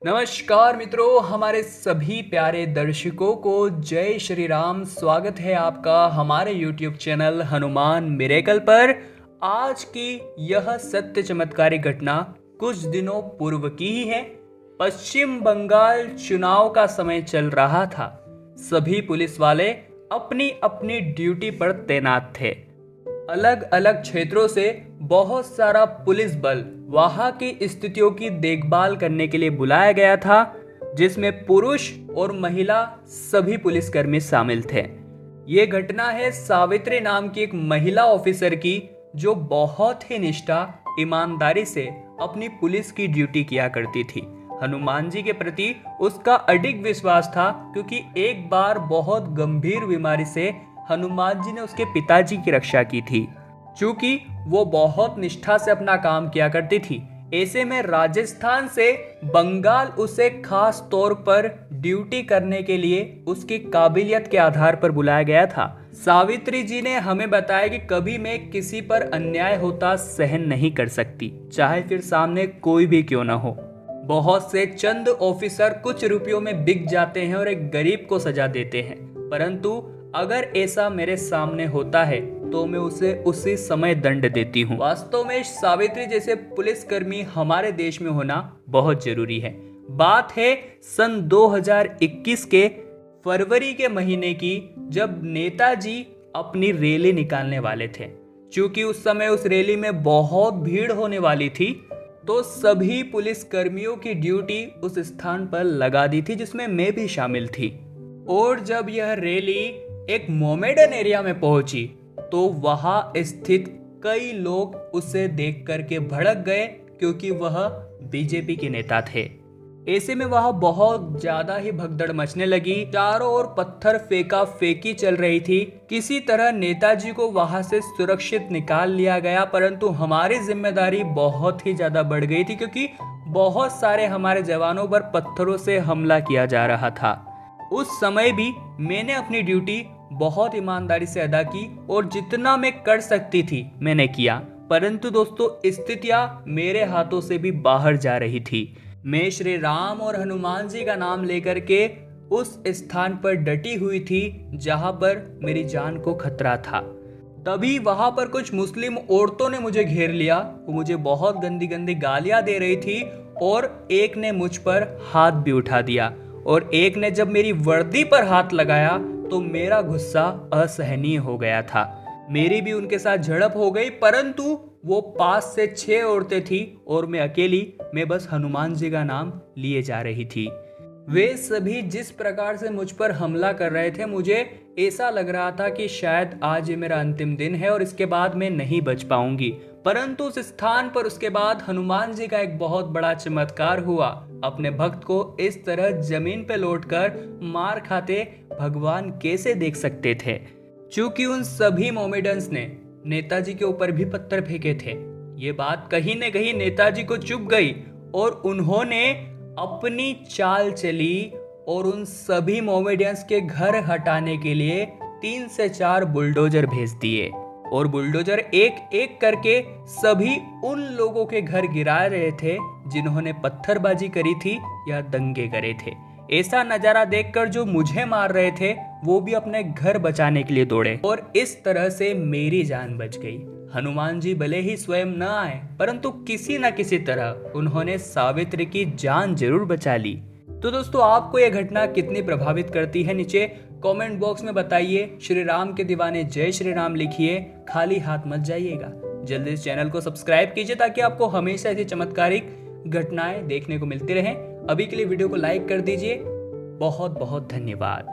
नमस्कार मित्रों, हमारे सभी प्यारे दर्शकों को जय श्री राम। स्वागत है आपका हमारे YouTube चैनल हनुमान मिरेकल पर। आज की यह सत्य चमत्कारिक घटना कुछ दिनों पूर्व की ही है। पश्चिम बंगाल चुनाव का समय चल रहा था। सभी पुलिस वाले अपनी अपनी ड्यूटी पर तैनात थे। अलग अलग क्षेत्रों से बहुत सारा पुलिस बल वहां की स्थितियों की देखभाल करने के लिए बुलाया गया था, जिसमें पुरुष और महिला सभी पुलिसकर्मी शामिल थे। ये घटना है सावित्री नाम की एक महिला ऑफिसर की, जो बहुत ही निष्ठा ईमानदारी से अपनी पुलिस की ड्यूटी किया करती थी। हनुमान जी के प्रति उसका अडिग विश्वास था, क्योंकि एक बार बहुत गंभीर बीमारी से हनुमान जी ने उसके पिताजी की रक्षा की थी। चूंकि वो बहुत निष्ठा से अपना काम किया करती थी, ऐसे में राजस्थान से बंगाल उसे खास तौर पर ड्यूटी करने के लिए उसकी काबिलियत के आधार पर बुलाया गया था। सावित्री जी ने हमें बताया कि कभी मैं किसी पर अन्याय होता सहन नहीं कर सकती, चाहे फिर सामने कोई भी क्यों न हो। बहुत से चंद ऑफिसर कुछ रुपयों में बिक जाते हैं और एक गरीब को सजा देते हैं, परंतु अगर ऐसा मेरे सामने होता है तो मैं उसे उसी समय दंड देती हूँ। वास्तव में सावित्री जैसे पुलिसकर्मी हमारे देश में होना बहुत जरूरी है। बात है सन 2021 के फरवरी के महीने की, जब नेताजी अपनी रैली निकालने वाले थे। क्योंकि उस समय उस रैली में बहुत भीड़ होने वाली थी, तो सभी पुलिसकर्मियों की ड्यूटी उस स्थान पर लगा दी थी, जिसमें मैं भी शामिल थी। और जब यह रैली एक मोमेडन एरिया में पहुंची तो वहां स्थित कई लोग उसे देख करके भड़क गए, क्योंकि वह बीजेपी के नेता थे। ऐसे में वहां बहुत ज्यादा ही भगदड़ मचने लगी। चारों ओर पत्थर फेंका फेंकी चल रही थी। किसी तरह नेताजी को वहां से सुरक्षित निकाल लिया गया, परंतु हमारी जिम्मेदारी बहुत ही ज्यादा बढ़ गई थी, क्योंकि बहुत सारे हमारे जवानों पर पत्थरों से हमला किया जा रहा था। उस समय भी मैंने अपनी ड्यूटी बहुत ईमानदारी से अदा की और जितना मैं कर सकती थी मैंने किया, परंतु दोस्तों स्थितियां मेरे हाथों से भी बाहर जा रही थी। मैं श्री राम और हनुमान जी का नाम लेकर के उस स्थान पर डटी हुई थी जहां पर मेरी जान को खतरा था। तभी वहां पर कुछ मुस्लिम औरतों ने मुझे घेर लिया। वो मुझे बहुत गंदी गंदी गालियां दे रही थी और एक ने मुझ पर हाथ भी उठा दिया, और एक ने जब मेरी वर्दी पर हाथ लगाया तो मेरा गुस्सा असहनीय हो गया था। मेरी भी उनके साथ झड़प हो गई, परंतु वो 5 से 6 औरतें थी और मैं अकेली। मैं बस हनुमान जी का नाम लिए जा रही थी। वे सभी जिस प्रकार से मुझ पर हमला कर रहे थे, मुझे ऐसा लग रहा था कि शायद आज ये मेरा अंतिम दिन है और इसके बाद मैं नहीं बच पाऊंगी। परंतु उस स्थान पर उसके बाद हनुमान जी का एक बहुत बड़ा चमत्कार हुआ। अपने भक्त को इस तरह जमीन पे लौटकर मार खाते भगवान कैसे देख सकते थे। चूंकि उन सभी मोमेडन्स ने नेताजी के ऊपर भी पत्थर फेंके थे। ये बात कहीं न कहीं नेताजी को चुभ गई और उन्होंने अपनी चाल चली और उन सभी मोमेडियंस के घर हटाने के लिए 3 से 4 बुलडोजर भेज दिए, और बुलडोजर एक एक करके सभी उन लोगों के घर गिरा रहे थे जिन्होंने पत्थरबाजी करी थी या दंगे करे थे। ऐसा नजारा देखकर जो मुझे मार रहे थे वो भी अपने घर बचाने के लिए दौड़े, और इस तरह से मेरी जान बच गई। हनुमान जी भले ही स्वयं न आए, परंतु किसी न किसी तरह उन्होंने सावित्री की जान जरूर बचा ली। तो दोस्तों, आपको यह घटना कितनी प्रभावित करती है, नीचे कमेंट बॉक्स में बताइए। श्री राम के दीवाने जय श्री राम लिखिए, खाली हाथ मत जाइएगा। जल्दी इस चैनल को सब्सक्राइब कीजिए ताकि आपको हमेशा ऐसी चमत्कारिक घटनाएं देखने को मिलती रहें। अभी के लिए वीडियो को लाइक कर दीजिए। बहुत बहुत धन्यवाद।